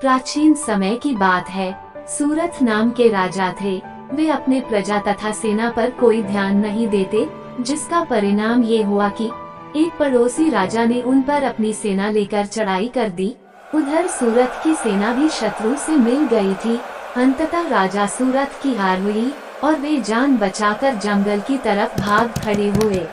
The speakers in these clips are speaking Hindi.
प्राचीन समय की बात है। सूरथ नाम के राजा थे। वे अपने प्रजा तथा सेना पर कोई ध्यान नहीं देते, जिसका परिणाम ये हुआ कि एक पड़ोसी राजा ने उन पर अपनी सेना लेकर चढ़ाई कर दी। उधर सूरथ की सेना भी शत्रु से मिल गई थी। अंततः राजा सूरथ की हार हुई और वे जान बचाकर जंगल की तरफ भाग खड़े हुए।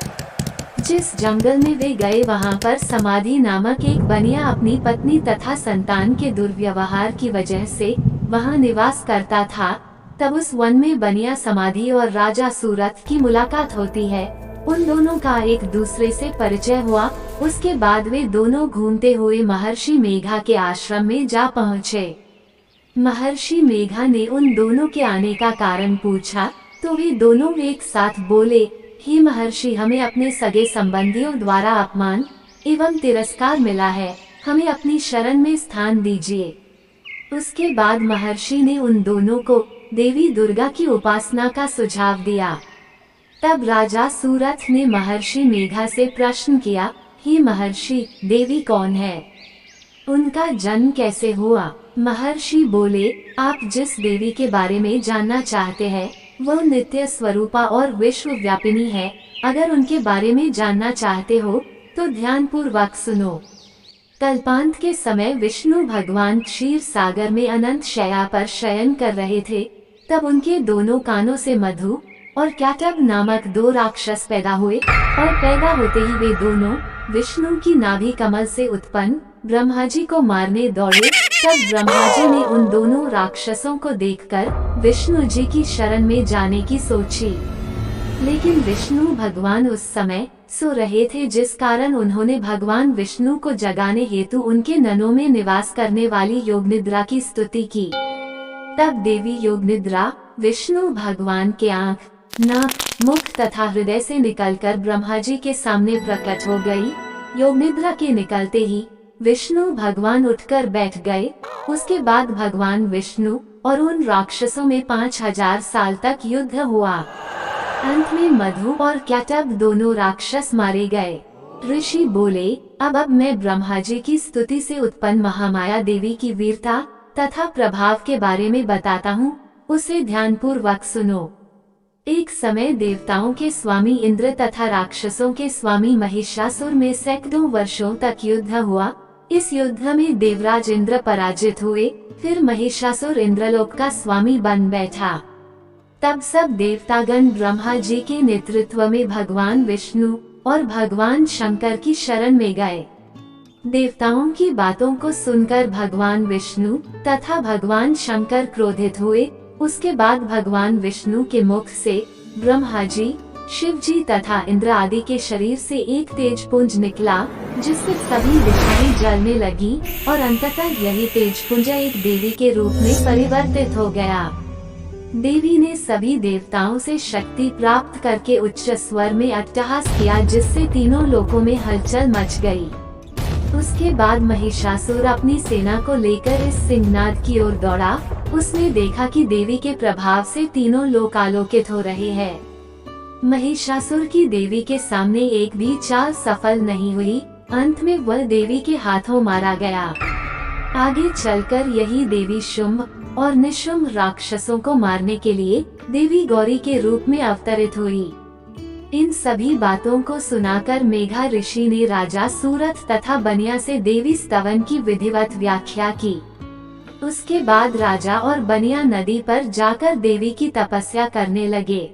जिस जंगल में वे गए वहां पर समाधि नामक एक बनिया अपनी पत्नी तथा संतान के दुर्व्यवहार की वजह से वहां निवास करता था। तब उस वन में बनिया समाधि और राजा सूरथ की मुलाकात होती है। उन दोनों का एक दूसरे से परिचय हुआ। उसके बाद वे दोनों घूमते हुए महर्षि मेघा के आश्रम में जा पहुँचे। महर्षि मेघा ने उन दोनों के आने का कारण पूछा तो वे दोनों एक साथ बोले, हे महर्षि, हमें अपने सगे संबंधियों द्वारा अपमान एवं तिरस्कार मिला है, हमें अपनी शरण में स्थान दीजिए। उसके बाद महर्षि ने उन दोनों को देवी दुर्गा की उपासना का सुझाव दिया। तब राजा सूरथ ने महर्षि मेघा से प्रश्न किया, हे महर्षि, देवी कौन है? उनका जन्म कैसे हुआ? महर्षि बोले, आप जिस देवी के बारे में जानना चाहते हैं वह नित्य स्वरूपा और विश्व व्यापिनी है। अगर उनके बारे में जानना चाहते हो तो ध्यान पूर्वक सुनो। कल्पांत के समय विष्णु भगवान क्षीर सागर में अनंत शैया पर शयन कर रहे थे। तब उनके दोनों कानों से मधु और कैटब नामक दो राक्षस पैदा हुए और पैदा होते ही वे दोनों विष्णु की नाभि कमल से उत्पन्न ब्रह्मा जी को मारने दौड़े। तब ब्रह्मा जी ने उन दोनों राक्षसों को देखकर विष्णु जी की शरण में जाने की सोची, लेकिन विष्णु भगवान उस समय सो रहे थे, जिस कारण उन्होंने भगवान विष्णु को जगाने हेतु उनके ननों में निवास करने वाली योगनिद्रा की स्तुति की। तब देवी योगनिद्रा विष्णु भगवान के आँख, नाक, मुख तथा हृदय से निकलकर ब्रह्मा जी के सामने प्रकट हो गई। योगनिद्रा के निकलते ही विष्णु भगवान उठकर बैठ गए। उसके बाद भगवान विष्णु और उन राक्षसों में 5000 साल तक युद्ध हुआ। अंत में मधु और कैटब दोनों राक्षस मारे गए। ऋषि बोले, अब मैं ब्रह्मा जी की स्तुति से उत्पन्न महामाया देवी की वीरता तथा प्रभाव के बारे में बताता हूँ, उसे ध्यानपूर्वक सुनो। एक समय देवताओं के स्वामी इंद्र तथा राक्षसों के स्वामी महिषासुर में सैकड़ों वर्षों तक युद्ध हुआ। इस युद्ध में देवराज इंद्र पराजित हुए। फिर महिषासुर इंद्रलोक का स्वामी बन बैठा। तब सब देवतागण ब्रह्मा जी के नेतृत्व में भगवान विष्णु और भगवान शंकर की शरण में गए। देवताओं की बातों को सुनकर भगवान विष्णु तथा भगवान शंकर क्रोधित हुए। उसके बाद भगवान विष्णु के मुख से ब्रह्मा जी, शिव जी तथा इंद्र आदि के शरीर से एक तेज पुंज निकला, जिससे सभी दिशाएं जलने लगी और अंततः यही तेज पुंज एक देवी के रूप में परिवर्तित हो गया। देवी ने सभी देवताओं से शक्ति प्राप्त करके उच्च स्वर में अट्टहास किया, जिससे तीनों लोकों में हलचल मच गई। उसके बाद महिषासुर अपनी सेना को लेकर इस सिंहनाद की ओर दौड़ा। उसने देखा कि देवी के प्रभाव से तीनों लोक आलोकित हो रहे हैं। महिषासुर की देवी के सामने एक भी चाल सफल नहीं हुई। अंत में वह देवी के हाथों मारा गया। आगे चलकर यही देवी शुंभ और निशुंभ राक्षसों को मारने के लिए देवी गौरी के रूप में अवतरित हुई। इन सभी बातों को सुनाकर मेघा ऋषि ने राजा सूरथ तथा बनिया से देवी स्तवन की विधिवत व्याख्या की। उसके बाद राजा और बनिया नदी पर जाकर देवी की तपस्या करने लगे।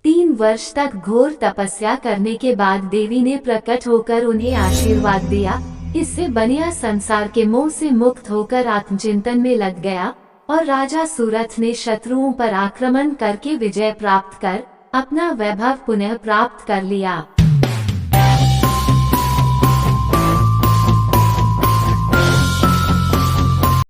3 वर्ष तक घोर तपस्या करने के बाद देवी ने प्रकट होकर उन्हें आशीर्वाद दिया। इससे बनिया संसार के मोह से मुक्त होकर आत्मचिंतन में लग गया और राजा सूरथ ने शत्रुओं पर आक्रमण करके विजय प्राप्त कर अपना वैभव पुनः प्राप्त कर लिया।